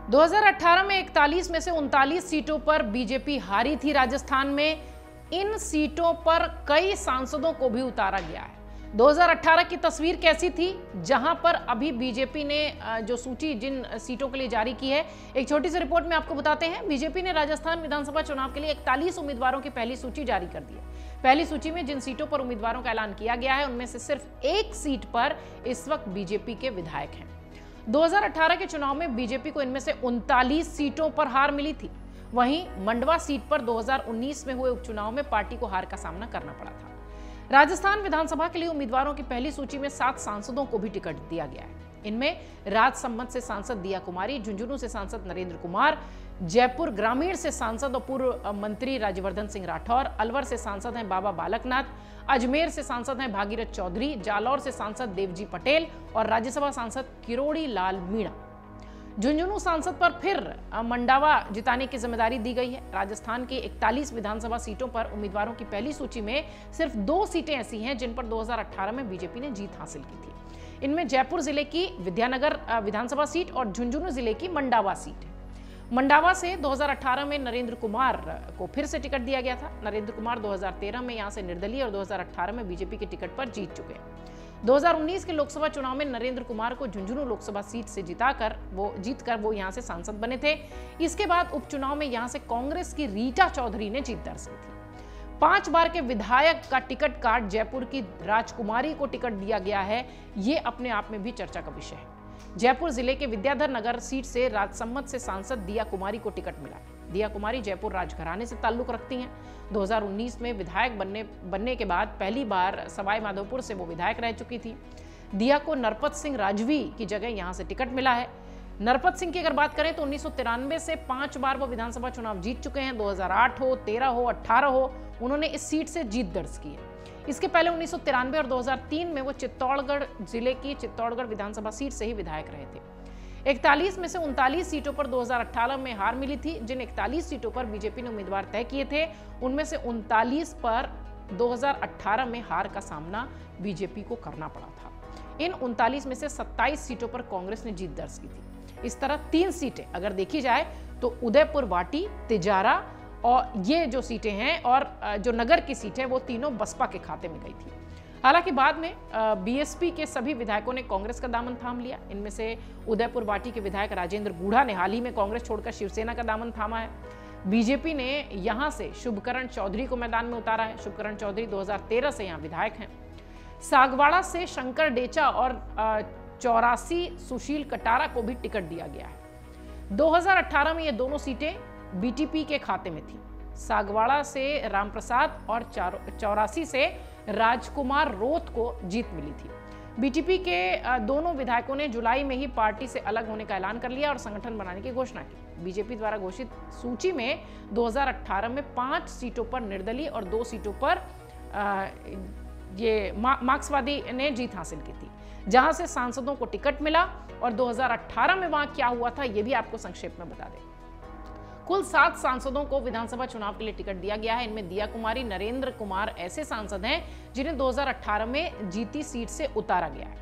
2018 में 41 में से 39 सीटों पर बीजेपी हारी थी राजस्थान में। इन सीटों पर कई सांसदों को भी उतारा गया है। 2018 की तस्वीर कैसी थी, जहां पर अभी बीजेपी ने जो सूची जिन सीटों के लिए जारी की है, एक छोटी सी रिपोर्ट में आपको बताते हैं। बीजेपी ने राजस्थान विधानसभा चुनाव के लिए 41 उम्मीदवारों की पहली सूची जारी कर दी है। पहली सूची में जिन सीटों पर उम्मीदवारों का ऐलान किया गया है, उनमें से सिर्फ एक सीट पर इस वक्त बीजेपी के विधायक हैं। 2018 के चुनाव में बीजेपी को इनमें से 39 सीटों पर हार मिली थी। वहीं मंडवा सीट पर 2019 में हुए उपचुनाव में पार्टी को हार का सामना करना पड़ा था। राजस्थान विधानसभा के लिए उम्मीदवारों की पहली सूची में 7 सांसदों को भी टिकट दिया गया है। इनमें राजसमंद से सांसद दिया कुमारी, झुंझुनू से सांसद नरेंद्र कुमार, जयपुर ग्रामीण से सांसद और पूर्व मंत्री राज्यवर्धन सिंह राठौर, अलवर से सांसद हैं बाबा बालकनाथ, अजमेर से सांसद हैं भागीरथ चौधरी, जालौर से सांसद देवजी पटेल और राज्यसभा सांसद किरोड़ी लाल मीणा। झुंझुनू सांसद पर फिर मंडावा जिताने की जिम्मेदारी दी गई है। राजस्थान की 41 विधानसभा सीटों पर उम्मीदवारों की पहली सूची में सिर्फ 2 सीटें ऐसी हैं जिन पर 2018 में बीजेपी ने जीत हासिल की थी। इनमें जयपुर जिले की विद्यानगर विधानसभा सीट और झुंझुनू जिले की मंडावा सीट है। मंडावा से 2018 में नरेंद्र कुमार को फिर से टिकट दिया गया था। नरेंद्र कुमार 2013 में यहां से निर्दलीय और 2018 में बीजेपी के टिकट पर जीत चुके हैं। 2019 के लोकसभा चुनाव में नरेंद्र कुमार को झुंझुनू लोकसभा सीट से जीतकर वो यहां से सांसद बने थे। इसके बाद उपचुनाव में यहां से कांग्रेस की रीटा चौधरी ने जीत दर्ज की थी। 5 बार के विधायक का टिकट काट जयपुर की राजकुमारी को टिकट दिया गया है, ये अपने आप में भी चर्चा का विषय है। जयपुर जिले के विद्याधर नगर सीट से राजसमंद से सांसद दिया कुमारी को टिकट मिला। दिया कुमारी जयपुर राजघराने से ताल्लुक रखती हैं। 2019 में विधायक बनने के बाद पहली बार सवाई माधोपुर से वो विधायक रह चुकी थी। दिया को नरपत सिंह राजवी की जगह यहां से टिकट मिला है। नरपत सिंह की अगर बात करें तो 1993 से 5 बार वो विधानसभा चुनाव जीत चुके हैं। 2008 हो, 13 हो, 18 हो, उन्होंने इस सीट से जीत दर्ज की है। इसके पहले 1993 और 2003 में वो चित्तौड़गढ़ जिले की चित्तौड़गढ़ विधानसभा सीट से ही विधायक रहे थे। 41 में से 39 सीटों पर 2018 में हार मिली थी। जिन 41 सीटों पर बीजेपी ने उम्मीदवार तय किए थे, उनमें से 39 पर 2018 में हार का सामना बीजेपी को करना पड़ा था। इन 39 में से 27 सीटों पर कांग्रेस ने जीत दर्ज की थी। इस तरह 3 सीटें अगर देखी जाए तो उदयपुर वाटी, तिजारा और ये जो सीटें हैं और जो नगर की सीट है वो तीनों बसपा के खाते में गई थी। हालांकि बाद में बीएसपी के सभी विधायकों ने कांग्रेस का दामन थाम लिया। इनमें से उदयपुर वाटी के विधायक राजेंद्र गूढ़ा ने हाल ही में कांग्रेस छोड़कर शिवसेना का दामन थामा है। बीजेपी ने यहां से शुभकरण चौधरी को मैदान में उतारा है। शुभकरण चौधरी 2013 से यहां विधायक हैं। सागवाड़ा से शंकर डेचा और 84 सुशील कटारा को भी टिकट दिया गया है। 2018 में ये दोनों सीटें बीटीपी के खाते में थी। सागवाड़ा से रामप्रसाद और 84 से राजकुमार रोत को जीत मिली थी। बीटीपी के दोनों विधायकों ने जुलाई में ही पार्टी से अलग होने का ऐलान कर लिया और संगठन बनाने की घोषणा की। बीजेपी द्वारा घोषित सूची में 2018 में 5 सीटों पर निर्दलीय और 2 सीटों पर ये मार्क्सवादी ने जीत हासिल की थी, जहां से सांसदों को टिकट मिला। और 2018 में वहां क्या हुआ था ये भी आपको संक्षेप में बता दें। कुल 7 सांसदों को विधानसभा चुनाव के लिए टिकट दिया गया है। इनमें दिया कुमारी, नरेंद्र कुमार ऐसे सांसद हैं जिन्हें 2018 में जीती सीट से उतारा गया है।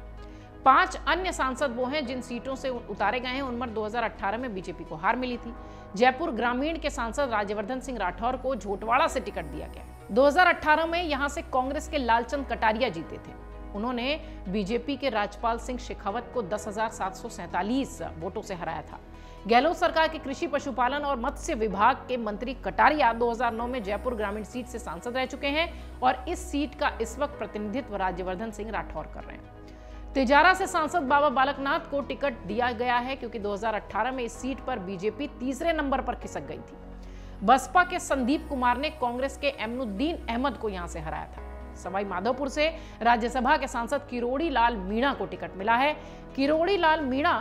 5 अन्य सांसद वो हैं जिन सीटों से उतारे गए हैं, उन पर 2018 में बीजेपी को हार मिली थी। जयपुर ग्रामीण के सांसद राज्यवर्धन सिंह राठौर को झोटवाड़ा से टिकट दिया गया। 2018 में यहां से कांग्रेस के लालचंद कटारिया जीते थे। उन्होंने बीजेपी के राजपाल सिंह शेखावत को 10,747 वोटों से हराया था। गहलोत सरकार के कृषि, पशुपालन और मत्स्य विभाग के मंत्री कटारिया 2009 में जयपुर ग्रामीण सीट से सांसद रह चुके हैं और इस सीट का इस वक्त प्रतिनिधित्व राज्यवर्धन सिंह राठौर कर रहे हैं। तिजारा से सांसद बाबा बालकनाथ को टिकट दिया गया है क्योंकि 2018 में इस सीट पर बीजेपी तीसरे नंबर पर खिसक गई थी। बसपा के संदीप कुमार ने कांग्रेस के एमनुद्दीन अहमद को यहां से हराया था। सवाई माधोपुर से राज्यसभा के सांसद किरोड़ी लाल मीणा को टिकट मिला है। किरोड़ी लाल मीणा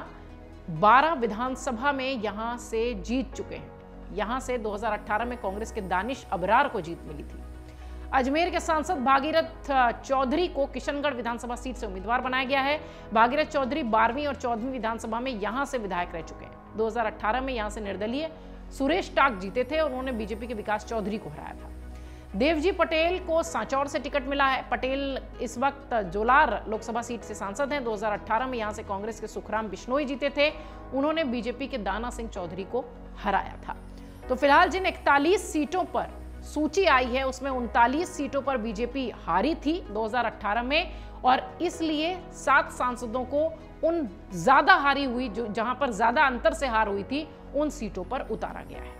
12 विधानसभा में यहां से जीत चुके हैं। यहां से 2018 में कांग्रेस के दानिश अबरार को जीत मिली थी। अजमेर के सांसद भागीरथ चौधरी को किशनगढ़ विधानसभा सीट से उम्मीदवार बनाया गया है। भागीरथ चौधरी 12वीं और 14वीं विधानसभा में यहां से विधायक रह चुके हैं। 2018 में यहां से निर्दलीय सुरेश टाक जीते थे और उन्होंने बीजेपी के विकास चौधरी को हराया था। देवजी पटेल को सांचौर से टिकट मिला है। पटेल इस वक्त जोलार लोकसभा सीट से सांसद हैं। 2018 में यहां से कांग्रेस के सुखराम बिश्नोई जीते थे। उन्होंने बीजेपी के दाना सिंह चौधरी को हराया था। तो फिलहाल जिन 41 सीटों पर सूची आई है उसमें 39 सीटों पर बीजेपी हारी थी 2018 में, और इसलिए 7 सांसदों को उन ज्यादा हारी हुई जो जहां पर ज्यादा अंतर से हार हुई थी उन सीटों पर उतारा गया है।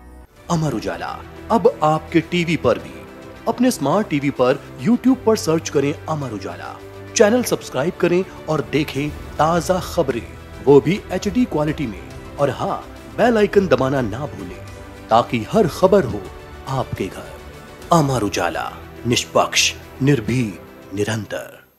अमर उजाला अब आपके टीवी पर भी। अपने स्मार्ट टीवी पर YouTube पर सर्च करें अमर उजाला, चैनल सब्सक्राइब करें और देखें ताजा खबरें, वो भी HD क्वालिटी में। और हाँ, बेल आइकन दबाना ना भूलें ताकि हर खबर हो आपके घर। अमर उजाला, निष्पक्ष, निर्भीक, निरंतर।